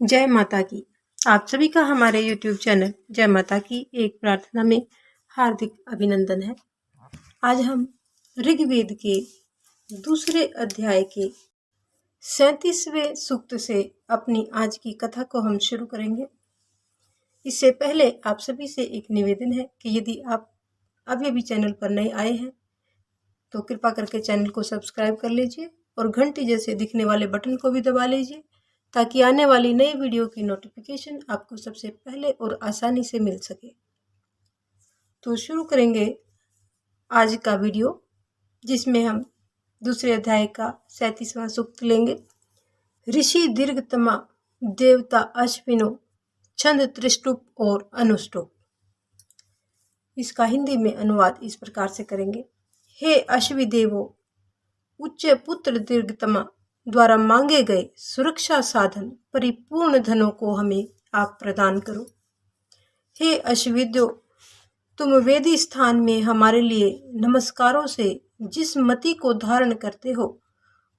जय माता की। आप सभी का हमारे YouTube चैनल जय माता की एक प्रार्थना में हार्दिक अभिनंदन है। आज हम ऋग्वेद के दूसरे अध्याय के 37वें सूक्त से अपनी आज की कथा को हम शुरू करेंगे। इससे पहले आप सभी से एक निवेदन है कि यदि आप अभी भी चैनल पर नए आए हैं तो कृपा करके चैनल को सब्सक्राइब कर लीजिए और घंटी जैसे दिखने वाले बटन को भी दबा लीजिए ताकि आने वाली नई वीडियो की नोटिफिकेशन आपको सबसे पहले और आसानी से मिल सके। तो शुरू करेंगे आज का वीडियो, जिसमें हम दूसरे अध्याय का 37वां सूक्त लेंगे। ऋषि दीर्घतमा देवता अश्विनो छंद त्रिष्टुप और अनुष्टुप। इसका हिंदी में अनुवाद इस प्रकार से करेंगे। हे अश्वि देवो, उच्च पुत्र दीर्घतमा द्वारा मांगे गए सुरक्षा साधन परिपूर्ण धनों को हमें आप प्रदान करो। हे अश्विद्यो, तुम वेदी स्थान में हमारे लिए नमस्कारों से जिस मति को धारण करते हो,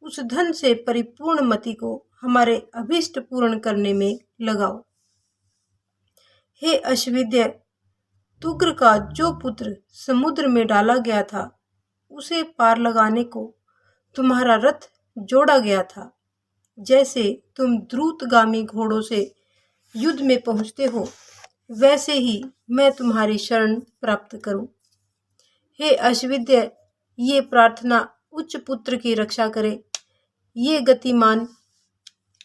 उस धन से परिपूर्ण मति को हमारे अभिष्ट पूर्ण करने में लगाओ। हे अश्विद्य, तुग्र का जो पुत्र समुद्र में डाला गया था, उसे पार लगाने को तुम्हारा रथ जोड़ा गया था। जैसे तुम द्रुतगामी घोड़ों से युद्ध में पहुंचते हो, वैसे ही मैं तुम्हारी शरण प्राप्त करूं। हे अश्विद्य, ये प्रार्थना उच्च पुत्र की रक्षा करे। ये गतिमान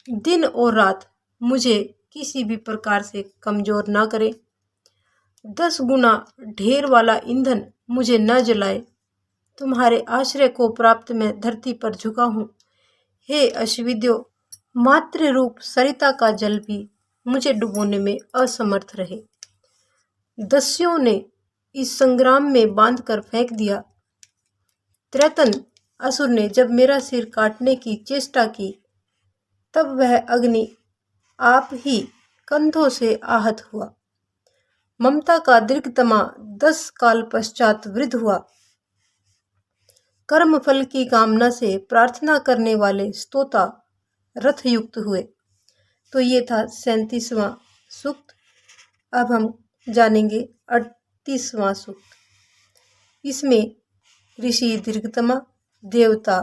दिन और रात मुझे किसी भी प्रकार से कमजोर ना करे। 10 गुना ढेर वाला ईंधन मुझे न जलाए। तुम्हारे आश्रय को प्राप्त मैं धरती पर झुका हूँ। हे अश्विद्यो, मातृ रूप सरिता का जल भी मुझे डुबोने में असमर्थ रहे। दस्युओं ने इस संग्राम में बांध कर फेंक दिया। त्रैतन असुर ने जब मेरा सिर काटने की चेष्टा की, तब वह अग्नि आप ही कंधों से आहत हुआ। ममता का दीर्घतमा 10 काल पश्चात वृद्ध हुआ। कर्म फल की कामना से प्रार्थना करने वाले स्तोता रथ युक्त हुए। तो ये था 37वां सूक्त। अब हम जानेंगे 38वां सूक्त। इसमें ऋषि दीर्घतमा, देवता,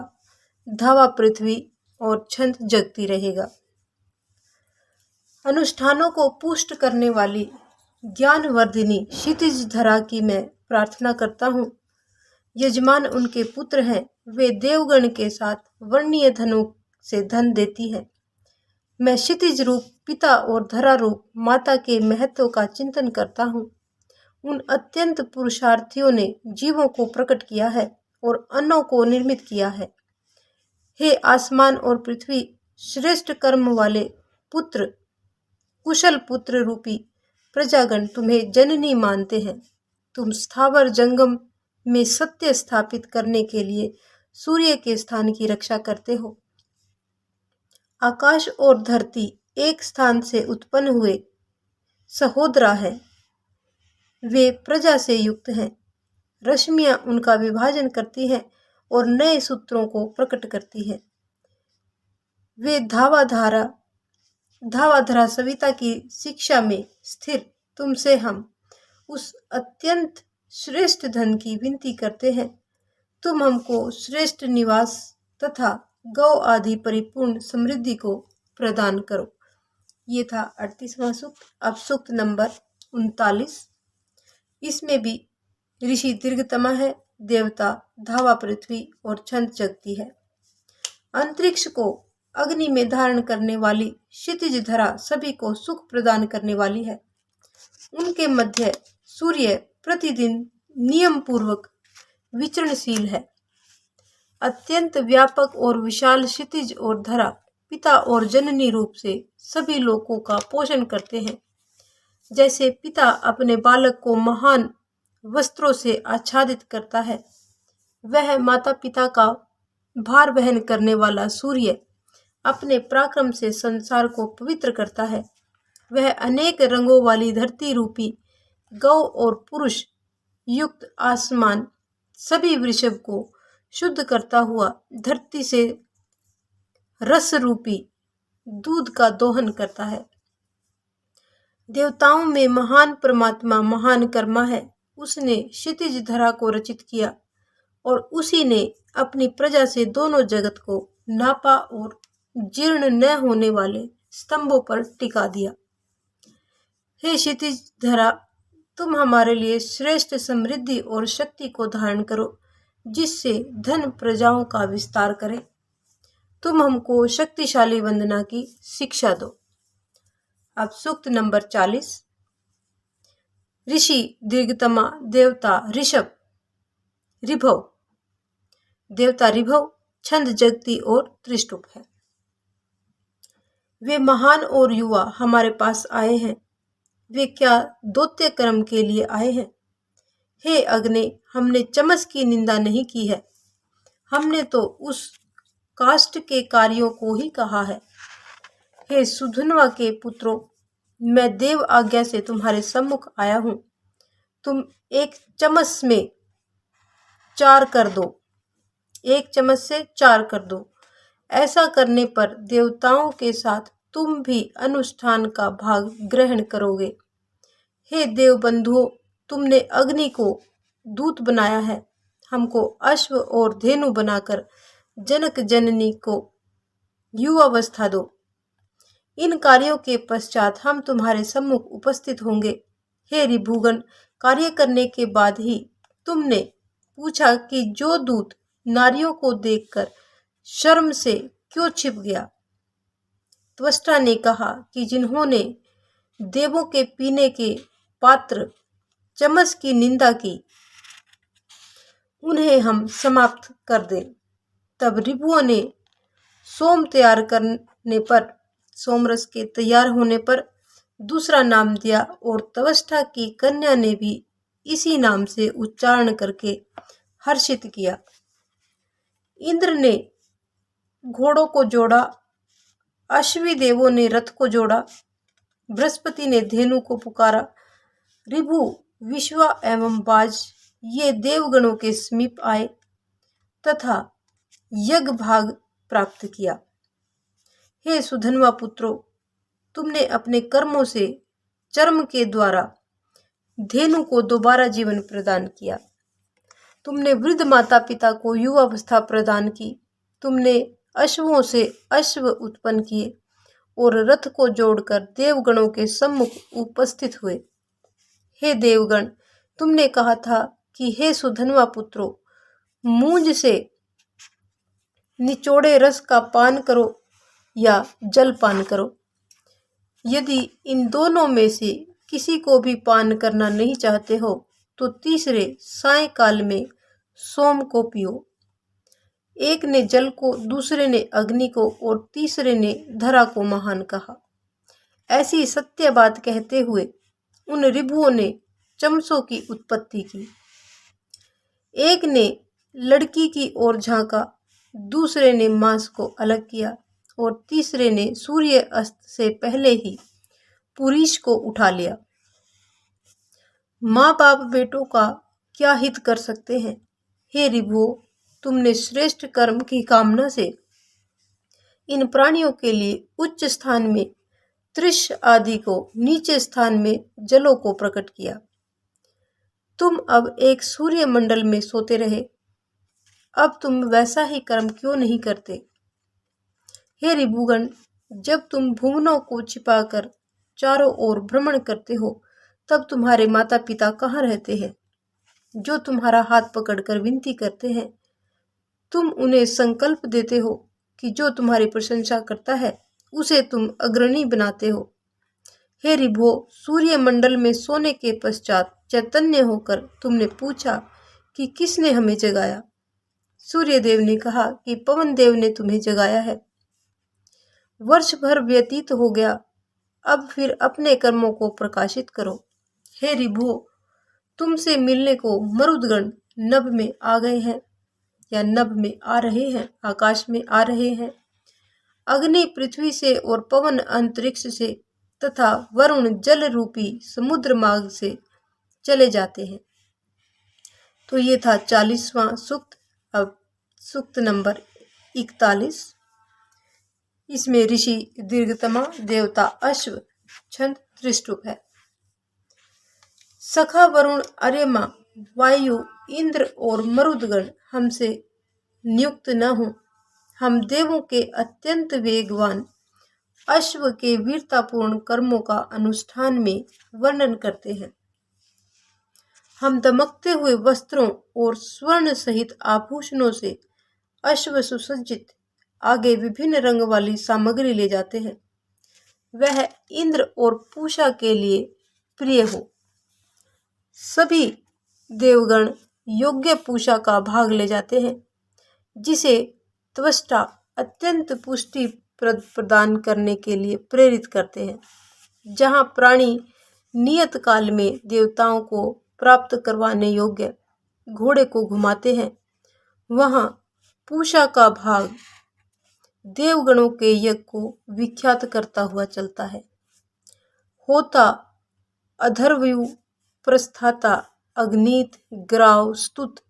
धावा पृथ्वी और छंद जगती रहेगा। अनुष्ठानों को पुष्ट करने वाली ज्ञानवर्धिनी क्षितिज धरा की मैं प्रार्थना करता हूँ। यजमान उनके पुत्र हैं, वे देवगण के साथ वर्णीय धनों से धन देती है। मैं क्षितिज रूप पिता और धरा रूप माता के महत्व का चिंतन करता हूँ। उन अत्यंत पुरुषार्थियों ने जीवों को प्रकट किया है और अन्नों को निर्मित किया है। हे आसमान और पृथ्वी, श्रेष्ठ कर्म वाले पुत्र, कुशल पुत्र रूपी प्रजागण तुम्हें जननी मानते हैं। तुम स्थावर जंगम में सत्य स्थापित करने के लिए सूर्य के स्थान की रक्षा करते हो। आकाश और धरती एक स्थान से उत्पन्न हुए सहोदरा है। वे प्रजा से युक्त हैं। रश्मियां उनका विभाजन करती हैं और नए सूत्रों को प्रकट करती है। वे धावाधरा सविता की शिक्षा में स्थिर तुमसे हम उस अत्यंत श्रेष्ठ धन की विनती करते हैं। तुम हमको श्रेष्ठ निवास तथा गौ आदि परिपूर्ण समृद्धि को प्रदान करो। ये था 38वां सूक्त। अब सूक्त नंबर 39। इसमें भी ऋषि दीर्घतमा है, देवता, धावा पृथ्वी और छंद जगती है। अंतरिक्ष को अग्नि में धारण करने वाली क्षितिज धरा सभी को सुख प्रदान करने वाली है। उनके मध्य सूर्य प्रतिदिन नियम पूर्वक विचरणशील है। अत्यंत व्यापक और विशाल क्षितिज और धरा पिता और जननी रूप से सभी लोगों का पोषण करते हैं। जैसे पिता अपने बालक को महान वस्त्रों से आच्छादित करता है, वह माता पिता का भार वहन करने वाला सूर्य अपने पराक्रम से संसार को पवित्र करता है। वह अनेक रंगों वाली धरती रूपी गौ और पुरुष युक्त आसमान सभी वृषभ को शुद्ध करता हुआ धरती से रस रूपी दूध का दोहन करता है। देवताओं में महान परमात्मा महान कर्मा है। उसने क्षितिज धरा को रचित किया और उसी ने अपनी प्रजा से दोनों जगत को नापा और जीर्ण न होने वाले स्तंभों पर टिका दिया। हे क्षितिज धरा, तुम हमारे लिए श्रेष्ठ समृद्धि और शक्ति को धारण करो, जिससे धन प्रजाओं का विस्तार करे। तुम हमको शक्तिशाली वंदना की शिक्षा दो। अब सूक्त नंबर 40। ऋषि दीर्घतमा देवता ऋषभ ऋभव, देवता ऋभव छंद जगती और त्रिष्टुप है। वे महान और युवा हमारे पास आए हैं। वे क्या दौत्य कर्म के लिए आए हैं? हे अग्नि, हमने चमस की निंदा नहीं की है। हमने तो उस काष्ठ के कार्यों को ही कहा है। हे सुधन्वा के पुत्रों, मैं देव आज्ञा से तुम्हारे सम्मुख आया हूं। तुम एक चमस में 4 कर दो, एक चम्मच से 4 कर दो। ऐसा करने पर देवताओं के साथ तुम भी अनुष्ठान का भाग ग्रहण करोगे। हे देव बंधुओं, तुमने अग्नि को दूत बनाया है। हमको अश्व और धेनु बनाकर जनक जननी को युवावस्था दो। इन कार्यों के पश्चात हम तुम्हारे सम्मुख उपस्थित होंगे। हे ऋभुगण, कार्य करने के बाद ही तुमने पूछा कि जो दूत नारियों को देखकर शर्म से क्यों छिप गया। त्वष्टा ने कहा कि जिन्होंने देवों के पीने के पात्र चमस की निंदा की, उन्हें हम समाप्त कर दें। तब ऋभुओं ने सोम तैयार करने पर, सोमरस के तैयार होने पर दूसरा नाम दिया और त्वष्टा की कन्या ने भी इसी नाम से उच्चारण करके हर्षित किया। इंद्र ने घोड़ों को जोड़ा, अश्वी देवों ने रथ को जोड़ा, बृहस्पति ने धेनु को पुकारा। ऋभु, विश्वा एवं बाज ये देवगणों के समीप आए तथा यज्ञ भाग प्राप्त किया। हे सुधन्वा पुत्रों, तुमने अपने कर्मों से चर्म के द्वारा धेनु को दोबारा जीवन प्रदान किया। तुमने वृद्ध माता पिता को युवावस्था प्रदान की। तुमने अश्वों से अश्व उत्पन्न किए और रथ को जोड़कर देवगणों के सम्मुख उपस्थित हुए। हे देवगण, तुमने कहा था कि हे सुधन्वा पुत्रों, मूंज से निचोड़े रस का पान करो या जल पान करो। यदि इन दोनों में से किसी को भी पान करना नहीं चाहते हो तो तीसरे सायंकाल में सोम को पियो। एक ने जल को, दूसरे ने अग्नि को और तीसरे ने धरा को महान कहा। ऐसी सत्य बात कहते हुए उन ऋभुओं ने चमसों की उत्पत्ति की। एक ने लड़की की ओर झांका, दूसरे ने मांस को अलग किया और तीसरे ने सूर्य अस्त से पहले ही पुरीश को उठा लिया। माँ बाप बेटों का क्या हित कर सकते हैं? हे ऋभुओं, तुमने श्रेष्ठ कर्म की कामना से इन प्राणियों के लिए उच्च स्थान में त्रिश आदि को, नीचे स्थान में जलों को प्रकट किया। तुम अब एक सूर्य मंडल में सोते रहे। अब तुम वैसा ही कर्म क्यों नहीं करते? हे ऋभुगण, जब तुम भुवनों को छिपाकर चारों ओर भ्रमण करते हो, तब तुम्हारे माता पिता कहाँ रहते हैं, जो तुम्हारा हाथ पकड़कर विनती करते हैं? तुम उन्हें संकल्प देते हो कि जो तुम्हारी प्रशंसा करता है उसे तुम अग्रणी बनाते हो। हे ऋभुओं, सूर्य मंडल में सोने के पश्चात चैतन्य होकर तुमने पूछा कि किसने हमें जगाया? सूर्य देव ने कहा कि पवन देव ने तुम्हें जगाया है। वर्ष भर व्यतीत हो गया, अब फिर अपने कर्मों को प्रकाशित करो। हे ऋभुओं, तुमसे मिलने को मरुदगण नभ में आ गए हैं या नभ में आ रहे हैं, आकाश में आ रहे हैं। अग्नि पृथ्वी से और पवन अंतरिक्ष से तथा वरुण जल रूपी समुद्र मार्ग से चले जाते हैं। तो ये था 40वां सूक्त। अब सूक्त नंबर 41। इसमें ऋषि दीर्घतमा, देवता अश्व, छंद त्रिष्टुप है। सखा वरुण, अर्यमा, वायु, इंद्र और मरुदगण हमसे नियुक्त न हो। हम देवों के अत्यंत वेगवान अश्व के वीरतापूर्ण कर्मों का अनुष्ठान में वर्णन करते हैं। हम दमकते हुए वस्त्रों और स्वर्ण सहित आभूषणों से अश्व सुसज्जित आगे विभिन्न रंग वाली सामग्री ले जाते हैं। वह इंद्र और पूषा के लिए प्रिय हो। सभी देवगण योग्य पूषा का भाग ले जाते हैं, जिसे त्वष्टा अत्यंत पुष्टि प्रदान करने के लिए प्रेरित करते हैं। जहाँ प्राणी नियत काल में देवताओं को प्राप्त करवाने योग्य घोड़े को घुमाते हैं, वहाँ पूषा का भाग देवगणों के यज्ञ को विख्यात करता हुआ चलता है। होता, अधर्वयु, प्रस्थाता, अग्नीत, ग्राव, स्तुत,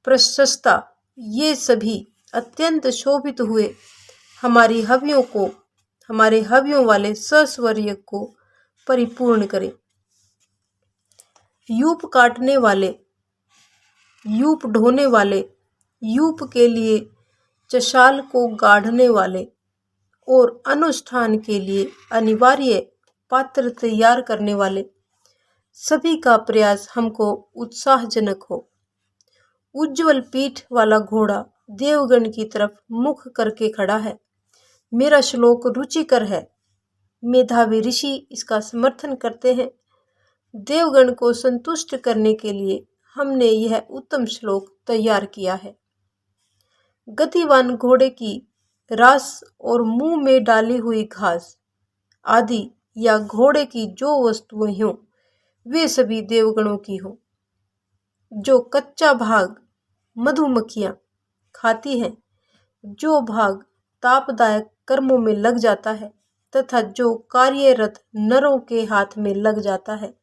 प्रशस्ता, ये सभी अत्यंत शोभित हुए हमारे हव्यों वाले सस्वर यज्ञ को परिपूर्ण करें। यूप काटने वाले, यूप ढोने वाले, यूप के लिए चशाल को गाढ़ने वाले और अनुष्ठान के लिए अनिवार्य पात्र तैयार करने वाले सभी का प्रयास हमको उत्साहजनक हो। उज्ज्वल पीठ वाला घोड़ा देवगण की तरफ मुख करके खड़ा है। मेरा श्लोक रुचिकर है। मेधावी ऋषि इसका समर्थन करते हैं। देवगण को संतुष्ट करने के लिए हमने यह उत्तम श्लोक तैयार किया है। गतिवान घोड़े की रास और मुंह में डाली हुई घास आदि या घोड़े की जो वस्तुएं हों, वे सभी देवगणों की हो। जो कच्चा भाग मधुमक्खियां खाती हैं, जो भाग तापदायक कर्मों में लग जाता है तथा जो कार्यरत नरों के हाथ में लग जाता है,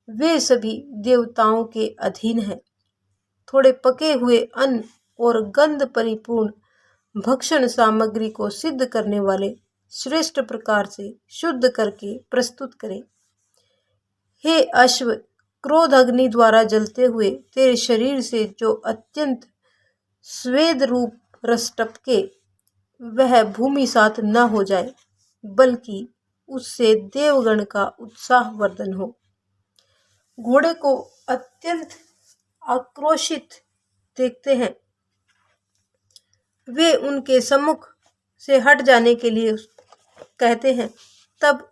वे सभी देवताओं के अधीन हैं। थोड़े पके हुए अन्न और गंध परिपूर्ण भक्षण सामग्री को सिद्ध करने वाले श्रेष्ठ प्रकार से शुद्ध करके प्रस्तुत करें। हे अश्व, क्रोध अग्नि द्वारा जलते हुए तेरे शरीर से जो अत्यंत स्वेद रूप रस टपके, वह भूमि सात न हो जाए, बल्कि उससे देवगण का उत्साह वर्धन हो। घोड़े को अत्यंत आक्रोशित देखते हैं। वे उनके सम्मुख से हट जाने के लिए कहते हैं। तब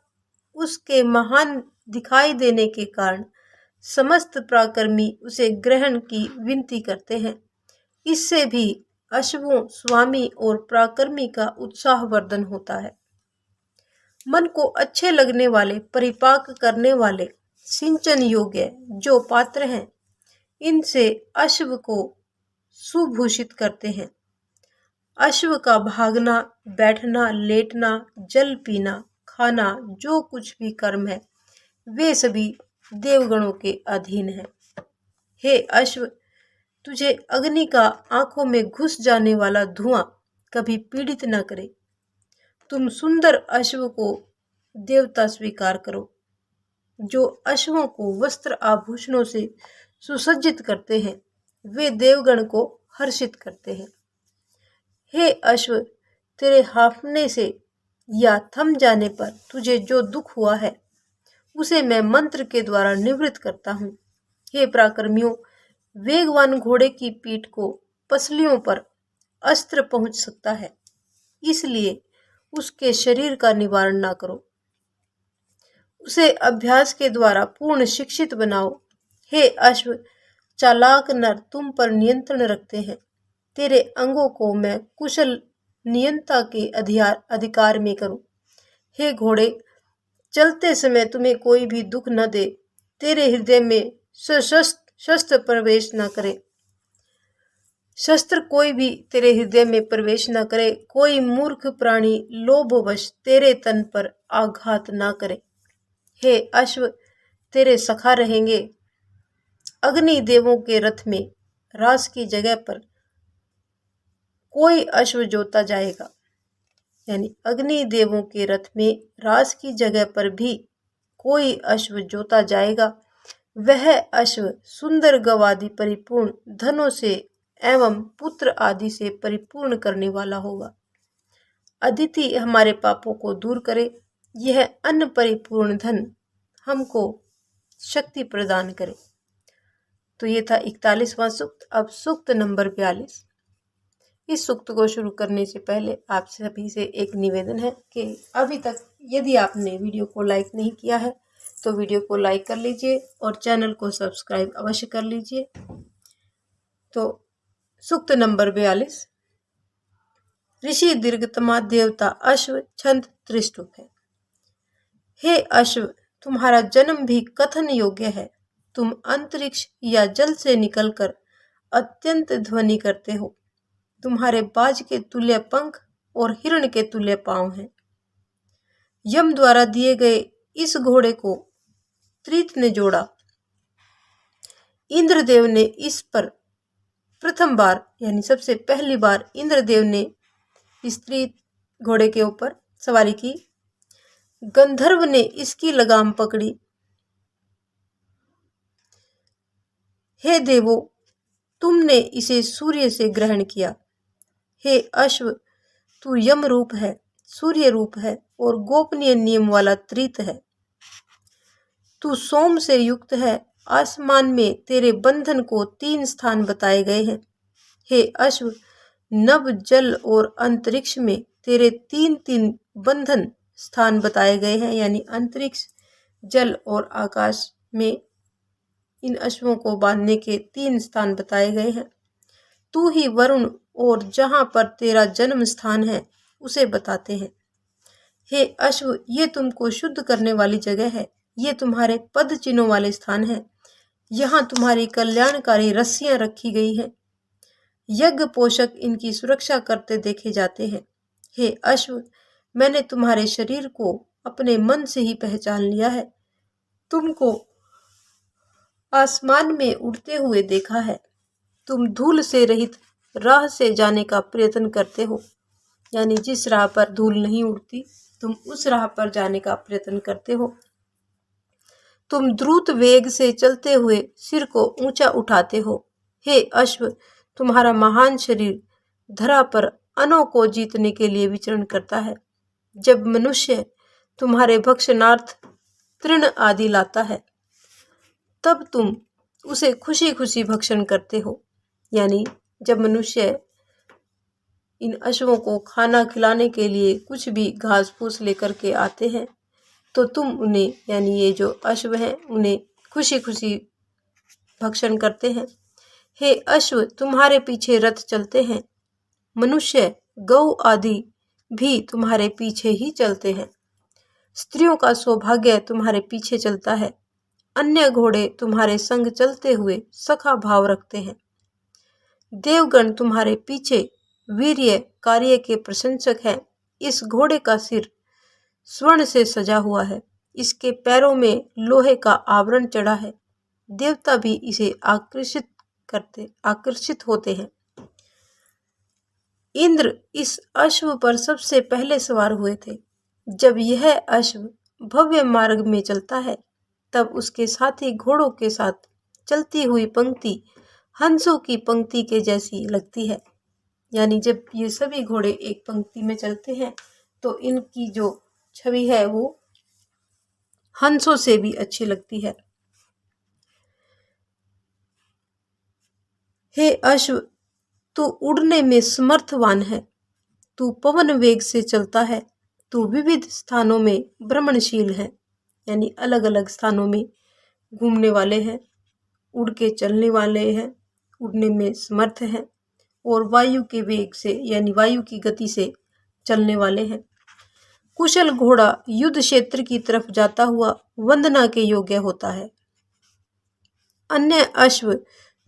उसके महान दिखाई देने के कारण समस्त पराक्रमी उसे ग्रहण की विनती करते हैं। इससे भी अश्वों, स्वामी और पराक्रमी का उत्साह वर्धन होता है। मन को अच्छे लगने वाले, परिपाक करने वाले, सिंचन योग्य जो पात्र हैं, इनसे अश्व को सुभूषित करते हैं। अश्व का भागना, बैठना, लेटना, जल पीना, खाना, जो कुछ भी कर्म है, वे सभी देवगणों के अधीन है। हे अश्व, तुझे अग्नि का आंखों में घुस जाने वाला धुआं कभी पीड़ित न करे। तुम सुंदर अश्व को देवता स्वीकार करो। जो अश्वों को वस्त्र आभूषणों से सुसज्जित करते हैं, वे देवगण को हर्षित करते हैं। हे अश्व, तेरे हांफने से या थम जाने पर तुझे जो दुख हुआ है, उसे मैं मंत्र के द्वारा निवृत्त करता हूँ। हे पराक्रमियों, वेगवान घोड़े की पीठ को पसलियों पर अस्त्र पहुंच सकता है, इसलिए उसके शरीर का निवारण ना करो। उसे अभ्यास के द्वारा पूर्ण शिक्षित बनाओ। हे अश्व, चालाक नर तुम पर नियंत्रण रखते हैं। तेरे अंगों को मैं कुशल नियंता के अधिकार में करूं। हे घोड़े, चलते समय तुम्हें कोई भी दुख न दे। तेरे हृदय में शस्त्र प्रवेश न करे। शस्त्र कोई भी तेरे हृदय में प्रवेश न करे। कोई मूर्ख प्राणी लोभवश तेरे तन पर आघात न करे। हे अश्व, तेरे सखा रहेंगे। अग्नि देवों के रथ में रास की जगह पर कोई अश्व जोता जाएगा। यानी अग्नि देवों के रथ में रास की जगह पर भी कोई अश्व जोता जाएगा, वह अश्व सुंदर गवादि परिपूर्ण धनों से एवं पुत्र आदि से परिपूर्ण करने वाला होगा। अदिति हमारे पापों को दूर करे, यह अन्न परिपूर्ण धन हमको शक्ति प्रदान करे। तो ये था 41वां सूक्त। अब सूक्त नंबर 42। इस सूक्त को शुरू करने से पहले आप सभी से एक निवेदन है कि अभी तक यदि आपने वीडियो को लाइक नहीं किया है तो वीडियो को लाइक कर लीजिए और चैनल को सब्सक्राइब अवश्य कर लीजिए। तो सूक्त नंबर 42। ऋषि दीर्घतमा देवता अश्व छंद त्रिष्टुप है। हे अश्व, तुम्हारा जन्म भी कथन योग्य है। तुम अंतरिक्ष या जल से निकलकर अत्यंत ध्वनि करते हो। तुम्हारे बाज के तुल्य पंख और हिरण के तुल्य पांव हैं। यम द्वारा दिए गए इस घोड़े को त्रित ने जोड़ा। इंद्रदेव ने इस पर प्रथम बार यानी सबसे पहली बार इंद्रदेव ने इस त्रित घोड़े के ऊपर सवारी की। गंधर्व ने इसकी लगाम पकड़ी। हे देवो, तुमने इसे सूर्य से ग्रहण किया। हे अश्व, तू यम रूप है, सूर्य रूप है और गोपनीय नियम वाला त्रित है। तू सोम से युक्त है। आसमान में तेरे बंधन को 3 स्थान बताए गए हैं। हे अश्व, नभ, जल और अंतरिक्ष में तेरे 3 बंधन स्थान बताए गए हैं, यानी अंतरिक्ष, जल और आकाश में इन अश्वों को बांधने के 3 स्थान बताए गए हैं। तू ही वरुण और जहां पर तेरा जन्म स्थान है उसे बताते हैं। हे अश्व, ये तुमको शुद्ध करने वाली जगह है। ये तुम्हारे पद चिन्हों वाले स्थान है। यहाँ तुम्हारी कल्याणकारी रस्सियां रखी गई हैं। यज्ञ पोषक इनकी सुरक्षा करते देखे जाते हैं। हे अश्व, मैंने तुम्हारे शरीर को अपने मन से ही पहचान लिया है। तुमको आसमान में उड़ते हुए देखा है। तुम धूल से रहित राह से जाने का प्रयत्न करते हो, यानी जिस राह पर धूल नहीं उड़ती तुम उस राह पर जाने का प्रयत्न करते हो। तुम द्रुत वेग से चलते हुए सिर को ऊंचा उठाते हो। हे अश्व, तुम्हारा महान शरीर धरा पर अनों को जीतने के लिए विचरण करता है। जब मनुष्य तुम्हारे भक्षणार्थ तृण आदि लाता है तब तुम उसे खुशी खुशी भक्षण करते हो। यानी जब मनुष्य इन अश्वों को खाना खिलाने के लिए कुछ भी घास फूस लेकर के आते हैं तो तुम उन्हें, यानी ये जो अश्व हैं, उन्हें खुशी खुशी भक्षण करते हैं। हे अश्व, तुम्हारे पीछे रथ चलते हैं। मनुष्य, गौ आदि भी तुम्हारे पीछे ही चलते हैं। स्त्रियों का सौभाग्य तुम्हारे पीछे चलता है। अन्य घोड़े तुम्हारे संग चलते हुए सखा भाव रखते हैं। देवगण तुम्हारे पीछे वीर्य कार्य के प्रशंसक हैं। इस घोड़े का सिर स्वर्ण से सजा हुआ है। इसके पैरों में लोहे का आवरण चढ़ा है। देवता भी इसे आकर्षित होते हैं। इंद्र इस अश्व पर सबसे पहले सवार हुए थे। जब यह अश्व भव्य मार्ग में चलता है तब उसके साथी घोड़ों के साथ चलती हुई पंक्ति हंसों की पंक्ति के जैसी लगती है। यानी जब ये सभी घोड़े एक पंक्ति में चलते हैं तो इनकी जो छवि है वो हंसों से भी अच्छी लगती है। हे अश्व, तू उड़ने में समर्थवान है। तू पवन वेग से चलता है। तू विविध स्थानों में भ्रमणशील है, यानी अलग अलग स्थानों में घूमने वाले हैं, उड़ के चलने वाले हैं, उड़ने में समर्थ हैं और वायु के वेग से यानी वायु की गति से चलने वाले हैं। कुशल घोड़ा युद्ध क्षेत्र की तरफ जाता हुआ वंदना के योग्य होता है। अन्य अश्व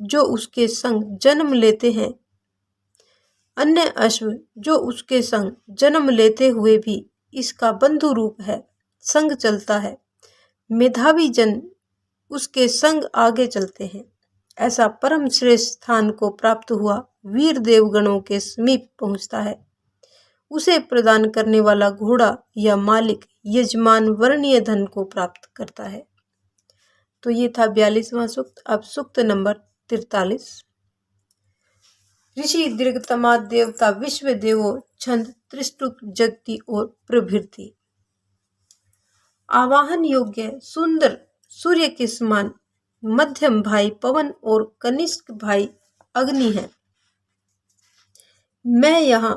जो उसके संग जन्म लेते हुए भी इसका बंधु रूप है, संग चलता है। मेधावी जन उसके संग आगे चलते हैं। ऐसा परम श्रेष्ठ स्थान को प्राप्त हुआ वीर देवगणों के समीप पहुंचता है उसे प्रदान करने वाला घोड़ा या मालिक यजमान वर्णीय धन को प्राप्त करता है। तो ये था 42वां सूक्त। अब सूक्त नंबर 43। ऋषि दीर्घतमा देवता विश्व देवो छंद त्रिष्टुप जगति और प्रभृति। आवाहन योग्य सुंदर सूर्य के समान मध्यम भाई पवन और कनिष्ठ भाई अग्नि है। मैं यहाँ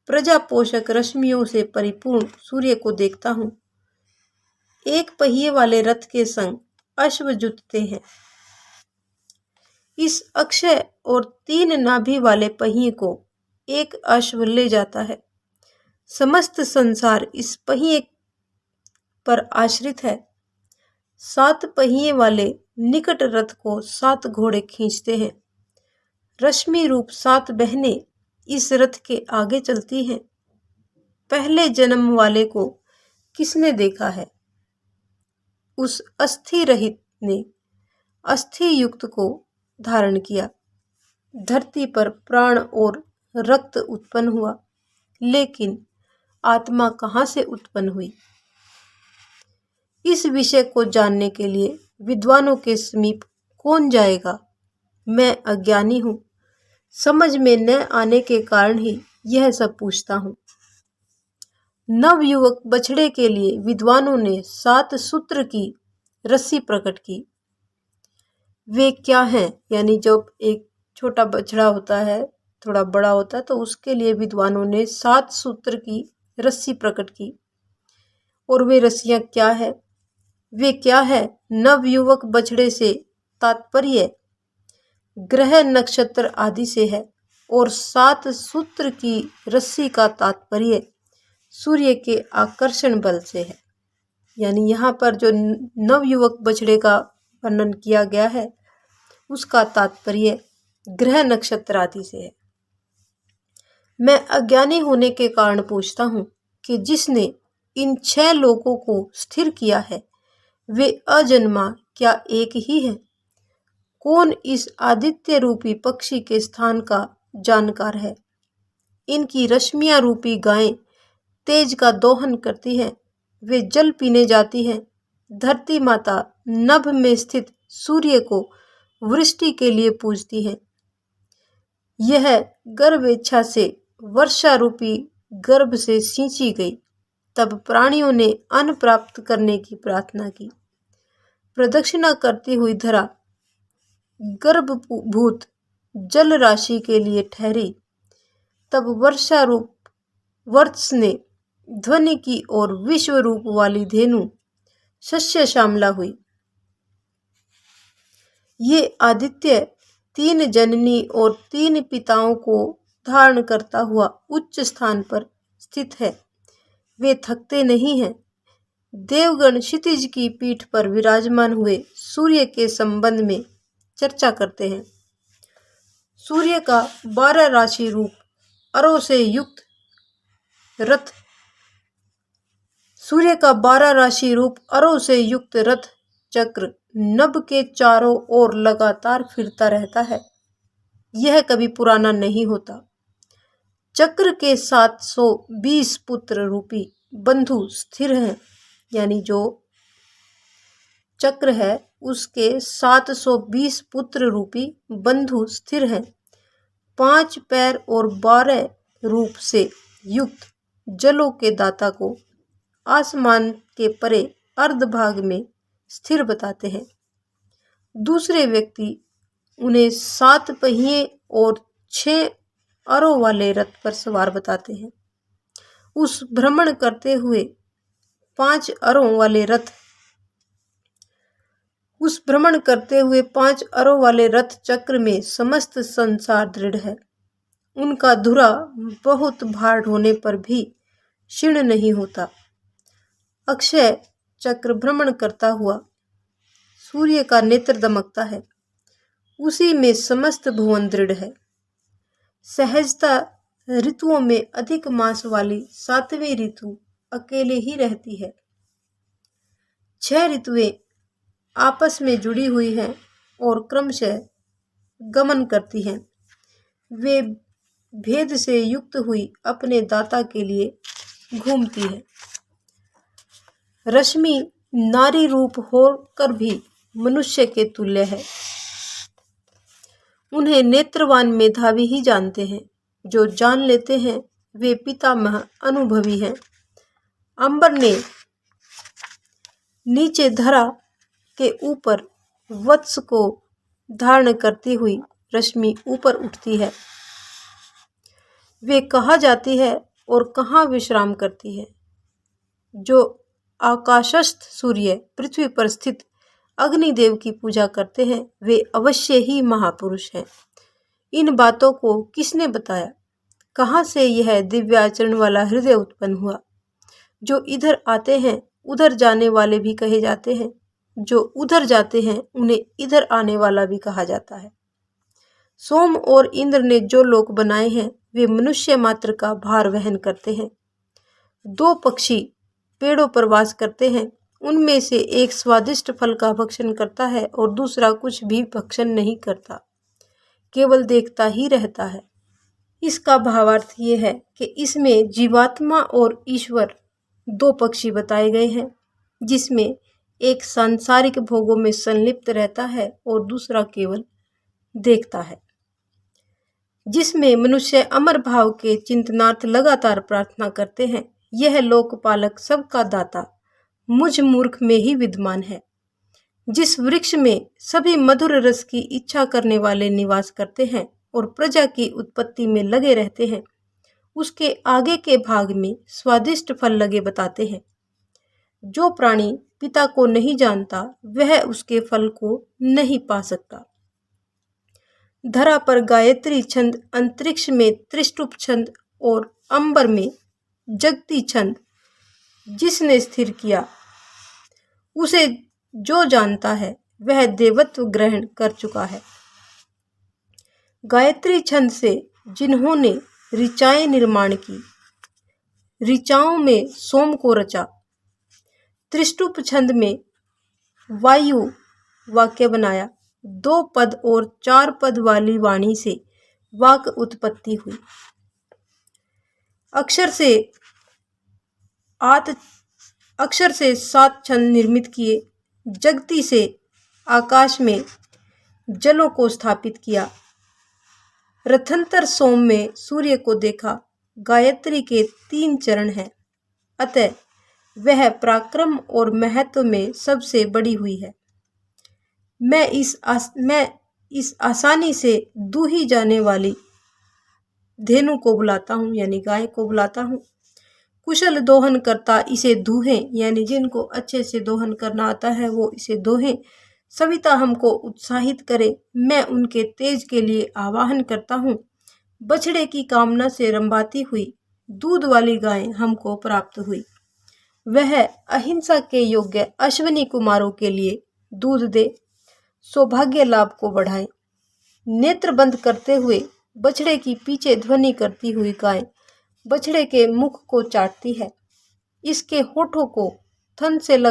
प्रजा पोषक रश्मियों से परिपूर्ण सूर्य को देखता हूँ। एक पहिए वाले रथ के संग अश्व जुटते हैं। इस अक्षय और 3 नाभि वाले पहिए को एक अश्व ले जाता है। समस्त संसार इस पहिए पर आश्रित है। 7 पहिए वाले निकट रथ को 7 घोड़े खींचते हैं। रश्मि रूप 7 बहनें इस रथ के आगे चलती हैं। पहले जन्म वाले को किसने देखा है? उस अस्थि रहित ने अस्थि युक्त को धारण किया। धरती पर प्राण और रक्त उत्पन्न हुआ, लेकिन आत्मा कहाँ से उत्पन्न हुई? इस विषय को जानने के लिए विद्वानों के समीप कौन जाएगा? मैं अज्ञानी हूँ। समझ में न आने के कारण ही यह सब पूछता हूँ। नवयुवक बछड़े के लिए विद्वानों ने 7 सूत्र की रस्सी प्रकट की। वे क्या हैं? यानी जब एक छोटा बछड़ा होता है, थोड़ा बड़ा होता है, तो उसके लिए विद्वानों ने 7 सूत्र की रस्सी प्रकट की। और वे रस्सियां क्या है? वे क्या है? नवयुवक बछड़े से तात्पर्य ग्रह नक्षत्र आदि से है, और 7 सूत्र की रस्सी का तात्पर्य सूर्य के आकर्षण बल से है। यानी यहाँ पर जो नवयुवक बछड़े का वर्णन किया गया है, उसका तात्पर्य ग्रह नक्षत्र आदि से है। मैं अज्ञानी होने के कारण पूछता हूँ कि जिसने इन 6 लोकों को स्थिर किया है, वे अजन्मा क्या एक ही है? कौन इस आदित्य रूपी पक्षी के स्थान का जानकार है? इनकी रश्मियां रूपी गायें तेज का दोहन करती हैं। वे जल पीने जाती हैं। धरती माता नभ में स्थित सूर्य को वृष्टि के लिए पूजती है। यह गर्भेच्छा से वर्षा रूपी गर्भ से सींची गई। तब प्राणियों ने अन्न प्राप्त करने की प्रार्थना की। प्रदक्षिणा करती हुई धरा गर्भभूत जल राशि के लिए ठहरी। तब वर्षा रूप वर्ष ने ध्वनि की और विश्व रूप वाली धेनु शस्य श्यामला हुई। ये आदित्य 3 जननी और 3 पिताओं को धारण करता हुआ उच्च स्थान पर स्थित है। वे थकते नहीं हैं। देवगण क्षितिज की पीठ पर विराजमान हुए सूर्य के संबंध में चर्चा करते हैं। सूर्य का 12 राशि रूप अरों से युक्त रथ सूर्य का 12 राशि रूप अरों से युक्त रथ चक्र नभ के चारों ओर लगातार फिरता रहता है। यह कभी पुराना नहीं होता। चक्र के 720 पुत्र रूपी बंधु स्थिर हैं। यानी जो चक्र है उसके 720 पुत्र रूपी बंधु स्थिर हैं। 5 पैर और 12 रूप से युक्त जलों के दाता को आसमान के परे अर्ध भाग में स्थिर बताते हैं। दूसरे व्यक्ति उन्हें 7 पहिए और 6 अरों वाले रथ पर सवार बताते हैं। उस भ्रमण करते हुए 5 अरों वाले रथ चक्र में समस्त संसार दृढ़ है। उनका धुरा बहुत भार ढोने पर भी क्षीण नहीं होता। अक्षय चक्र भ्रमण करता हुआ सूर्य का नेत्र दमकता है। उसी में समस्त भुवन दृढ़ है। सहजता ऋतुओं में अधिक मास वाली 7वीं ऋतु अकेले ही रहती है। 6 ऋतुएं आपस में जुड़ी हुई हैं और क्रमशः गमन करती हैं। वे भेद से युक्त हुई अपने दाता के लिए घूमती है। रश्मि नारी रूप होकर भी मनुष्य के तुल्य है। उन्हें नेत्रवान मेधावी ही जानते हैं। जो जान लेते हैं वे पितामह अनुभवी हैं। अंबर ने नीचे धरा के ऊपर वत्स को धारण करती हुई रश्मि ऊपर उठती है। वे कहाँ जाती है और कहाँ विश्राम करती है। जो आकाशस्थ सूर्य पृथ्वी पर स्थित अग्निदेव की पूजा करते हैं वे अवश्य ही महापुरुष हैं। इन बातों को किसने बताया? कहाँ से यह दिव्याचरण वाला हृदय उत्पन्न हुआ? जो इधर आते हैं उधर जाने वाले भी कहे जाते हैं। जो उधर जाते हैं उन्हें इधर आने वाला भी कहा जाता है। सोम और इंद्र ने जो लोक बनाए हैं वे मनुष्य मात्र का भार वहन करते हैं। दो पक्षी पेड़ों पर वास करते हैं। उनमें से एक स्वादिष्ट फल का भक्षण करता है और दूसरा कुछ भी भक्षण नहीं करता, केवल देखता ही रहता है। इसका भावार्थ ये है कि इसमें जीवात्मा और ईश्वर दो पक्षी बताए गए हैं, जिसमें एक सांसारिक भोगों में संलिप्त रहता है और दूसरा केवल देखता है। जिसमें मनुष्य अमर भाव के चिंतनार्थ लगातार प्रार्थना करते हैं। यह लोकपालक सबका दाता मुझ मूर्ख में ही विद्यमान है। जिस वृक्ष में सभी मधुर रस की इच्छा करने वाले निवास करते हैं और प्रजा की उत्पत्ति में लगे रहते हैं, उसके आगे के भाग में स्वादिष्ट फल लगे बताते हैं। जो प्राणी पिता को नहीं जानता वह उसके फल को नहीं पा सकता। धरा पर गायत्री छंद, अंतरिक्ष में त्रिष्टुप छंद और अंबर में जगती छंद जिसने स्थिर किया, उसे जो जानता है वह देवत्व ग्रहण कर चुका है। गायत्री छंद से जिन्होंने ऋचाएं निर्माण की, ऋचाओं में सोम को रचा। त्रिष्टुप छंद में वायु वाक्य बनाया। 2 पद और 4 पद वाली वाणी से वाक उत्पत्ति हुई। अक्षर से 7 छंद निर्मित किए। जगती से आकाश में जलों को स्थापित किया। रथंतर सोम में सूर्य को देखा। गायत्री के 3 चरण हैं, अतः वह पराक्रम और महत्व में सबसे बड़ी हुई है। मैं इस आसानी से दूही जाने वाली धेनु को बुलाता हूँ, यानी गाय को बुलाता हूँ। कुशल दोहन करता इसे दूहें, यानी जिनको अच्छे से दोहन करना आता है वो इसे दोहें। सविता हमको उत्साहित करे, मैं उनके तेज के लिए आवाहन करता हूँ। बछड़े की कामना से रंभाती हुई दूध वाली गाय हमको प्राप्त हुई। वह अहिंसा के योग्य अश्विनी कुमारों के लिए दूध दे, सौभाग्य लाभ को बढ़ाए। नेत्र बंद करते हुए बछड़े की पीछे ध्वनि करती हुई गाय बछड़े के मुख को चाटती है। इसके होठों को थन से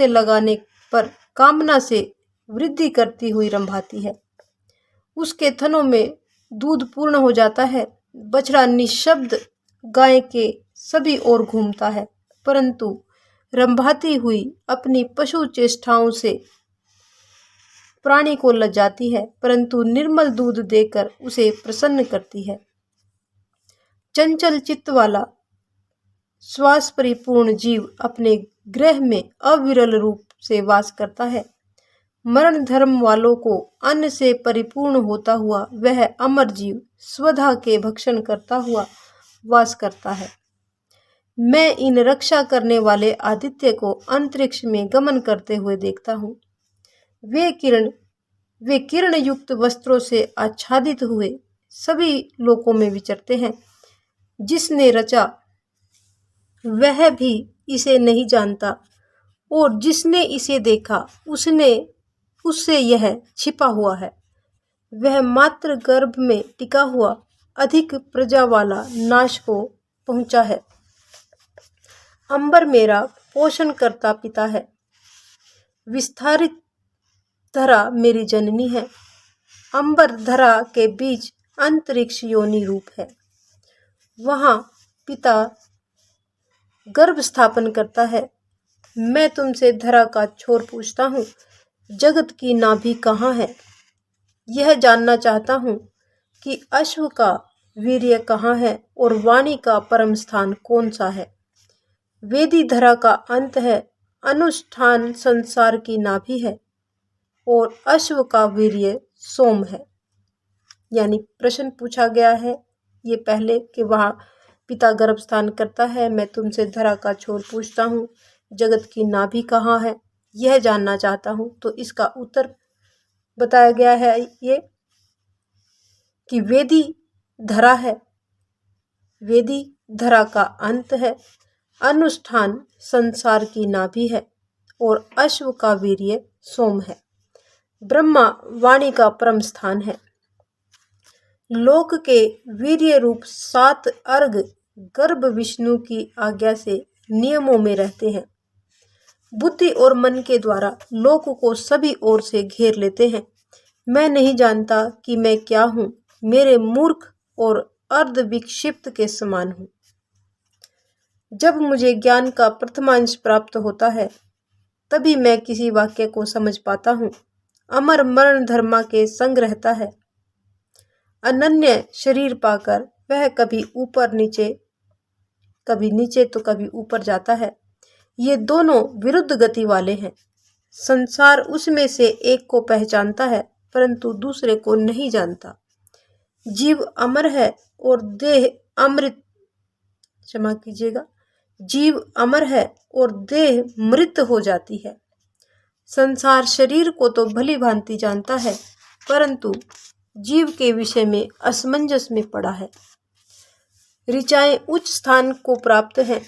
लगाने पर कामना से वृद्धि करती हुई रंभाती है। उसके थनों में दूध पूर्ण हो जाता है। बछड़ा निशब्द गाय के सभी ओर घूमता है, परंतु रंभाती हुई अपनी पशु चेष्टाओं से प्राणी को लजाती है, परंतु निर्मल दूध देकर उसे प्रसन्न करती है। चंचल चित्त वाला श्वास परिपूर्ण जीव अपने ग्रह में अविरल रूप से वास करता है। मरण धर्म वालों को अन्न से परिपूर्ण होता हुआ वह अमर जीव स्वधा के भक्षण करता हुआ वास करता है। मैं इन रक्षा करने वाले आदित्य को अंतरिक्ष में गमन करते हुए देखता हूँ। वे किरण युक्त वस्त्रों से आच्छादित हुए सभी लोकों में विचरते हैं। जिसने रचा वह भी इसे नहीं जानता और जिसने इसे देखा उससे यह छिपा हुआ है। वह मात्र गर्भ में टिका हुआ अधिक प्रजा वाला नाश को पहुंचा है। अंबर मेरा पोषण करता पिता है। विस्तारित धरा मेरी जननी है। अंबर धरा के बीच अंतरिक्ष योनि रूप है। वहाँ पिता गर्भ स्थापन करता है। मैं तुमसे धरा का छोर पूछता हूँ, जगत की नाभि कहाँ है? यह जानना चाहता हूँ कि अश्व का वीर्य कहाँ है और वाणी का परम स्थान कौन सा है। वेदी धरा का अंत है, अनुष्ठान संसार की नाभि है और अश्व का वीर्य सोम है। यानी प्रश्न पूछा गया है ये पहले कि वहाँ पिता गर्भस्थान करता है। मैं तुमसे धरा का छोर पूछता हूँ, जगत की नाभि कहाँ है, यह जानना चाहता हूँ। तो इसका उत्तर बताया गया है ये कि वेदी धरा है, वेदी धरा का अंत है, अनुष्ठान संसार की नाभि है और अश्व का वीर्य सोम है। ब्रह्मा वाणी का परम स्थान है। लोक के वीर्य रूप 7 अर्घ गर्भ विष्णु की आज्ञा से नियमों में रहते हैं। बुद्धि और मन के द्वारा लोक को सभी ओर से घेर लेते हैं। मैं नहीं जानता कि मैं क्या हूँ, मेरे मूर्ख और अर्ध विक्षिप्त के समान हूँ। जब मुझे ज्ञान का प्रथमांश प्राप्त होता है तभी मैं किसी वाक्य को समझ पाता हूँ। अमर मरण धर्मा के संग रहता है। अनन्य शरीर पाकर वह कभी ऊपर नीचे, कभी नीचे तो कभी ऊपर जाता है। ये दोनों विरुद्ध गति वाले हैं। संसार उसमें से एक को पहचानता है परंतु दूसरे को नहीं जानता। जीव अमर है और देह अमृत, क्षमा कीजिएगा, जीव अमर है और देह मृत हो जाती है। संसार शरीर को तो भली भांति जानता है परंतु जीव के विषय में असमंजस में पड़ा है। ऋचाएं उच्च स्थान को प्राप्त हैं,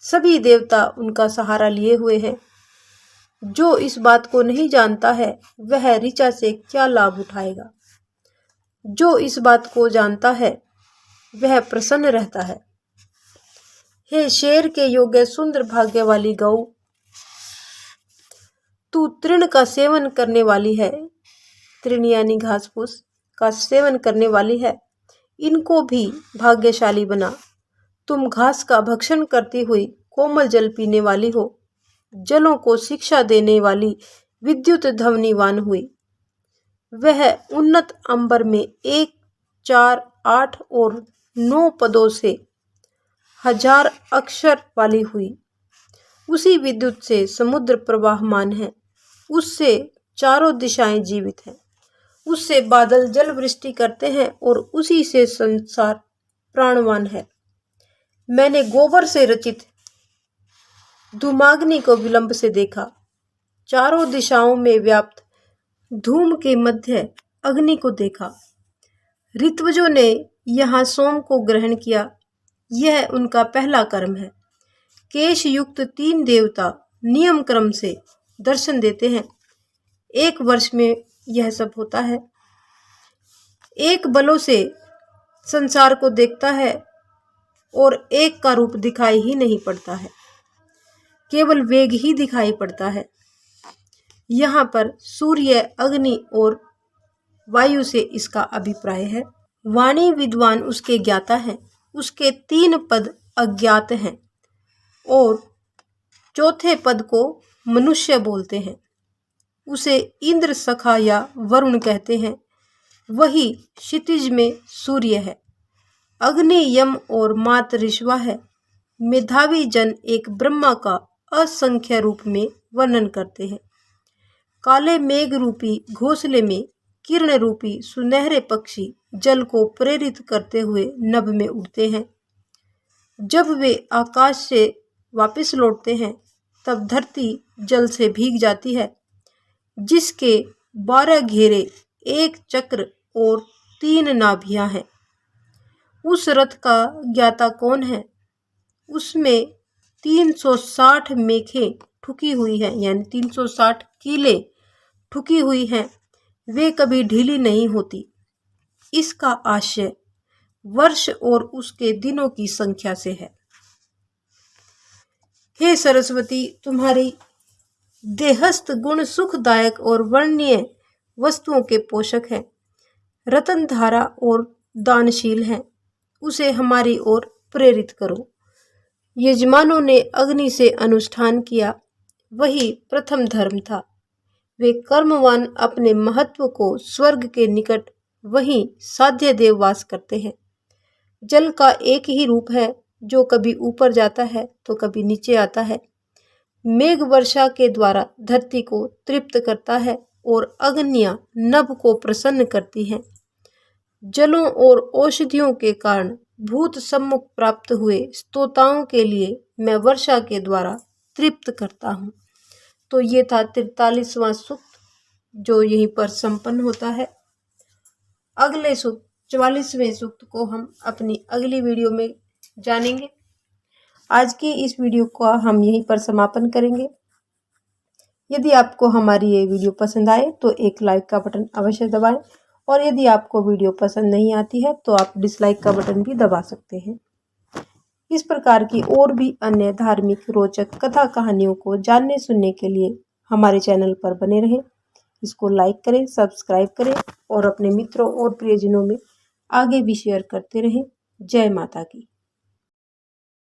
सभी देवता उनका सहारा लिए हुए हैं। जो इस बात को नहीं जानता है वह ऋचा से क्या लाभ उठाएगा। जो इस बात को जानता है वह प्रसन्न रहता है। हे शेर के योग्य सुंदर भाग्य वाली गौ, तू तृण का सेवन करने वाली है। तृण यानी घास फूस का सेवन करने वाली है। इनको भी भाग्यशाली बना। तुम घास का भक्षण करती हुई कोमल जल पीने वाली हो। जलों को शिक्षा देने वाली विद्युत ध्वनिवान हुई। वह उन्नत अंबर में 1, 4, 8 और 9 पदों से 1000 अक्षर वाली हुई। उसी विद्युत से समुद्र प्रवाहमान है। उससे चारों दिशाएं जीवित हैं। उससे बादल जल वृष्टि करते हैं और उसी से संसार प्राणवान है। मैंने गोबर से रचित धूमाग्नि को विलंब से देखा। चारों दिशाओं में व्याप्त धूम के मध्य अग्नि को देखा। ऋत्विजों ने यहाँ सोम को ग्रहण किया, यह उनका पहला कर्म है। केश युक्त 3 देवता नियम क्रम से दर्शन देते हैं। 1 वर्ष में यह सब होता है। एक बलों से संसार को देखता है और एक का रूप दिखाई ही नहीं पड़ता है, केवल वेग ही दिखाई पड़ता है। यहाँ पर सूर्य, अग्नि और वायु से इसका अभिप्राय है। वाणी विद्वान उसके ज्ञाता हैं, उसके 3 पद अज्ञात हैं और चौथे पद को मनुष्य बोलते हैं। उसे इंद्र सखा या वरुण कहते हैं। वही क्षितिज में सूर्य है। अग्नि, यम और मात ऋषवा है। मेधावी जन एक ब्रह्मा का असंख्य रूप में वर्णन करते हैं। काले मेघ रूपी घोंसले में किरण रूपी सुनहरे पक्षी जल को प्रेरित करते हुए नभ में उड़ते हैं। जब वे आकाश से वापस लौटते हैं तब धरती जल से भीग जाती है, जिसके 12 घेरे, 1 चक्र और 3 नाभियां हैं। उस रथ का ज्ञाता कौन है? उसमें 360 मेखें ठुकी हुई हैं, यानी 360 कीले ठुकी हुई हैं। वे कभी ढीली नहीं होती। इसका आशय वर्ष और उसके दिनों की संख्या से है। हे सरस्वती, तुम्हारी देहस्थ गुण सुखदायक और वर्णनीय वस्तुओं के पोषक हैं, रतन धारा और दानशील हैं, उसे हमारी ओर प्रेरित करो। यजमानों ने अग्नि से अनुष्ठान किया, वही प्रथम धर्म था। वे कर्मवान अपने महत्व को स्वर्ग के निकट वहीं साध्य देव वास करते हैं। जल का एक ही रूप है, जो कभी ऊपर जाता है तो कभी नीचे आता है। मेघ वर्षा के द्वारा धरती को तृप्त करता है और अग्नियां नभ को प्रसन्न करती हैं। जलों और औषधियों के कारण भूत सम्मुख प्राप्त हुए स्तोताओं के लिए मैं वर्षा के द्वारा तृप्त करता हूँ। तो ये था 43वां सूक्त, जो यहीं पर संपन्न होता है। अगले सूक्त 44वें सूक्त को हम अपनी अगली वीडियो में जानेंगे। आज की इस वीडियो का हम यहीं पर समापन करेंगे। यदि आपको हमारी ये वीडियो पसंद आए तो एक लाइक का बटन अवश्य दबाएं, और यदि आपको वीडियो पसंद नहीं आती है तो आप डिसलाइक का बटन भी दबा सकते हैं। इस प्रकार की और भी अन्य धार्मिक रोचक कथा कहानियों को जानने सुनने के लिए हमारे चैनल पर बने रहें। इसको लाइक करें, सब्सक्राइब करें और अपने मित्रों और प्रियजनों में आगे भी शेयर करते रहें। जय माता की।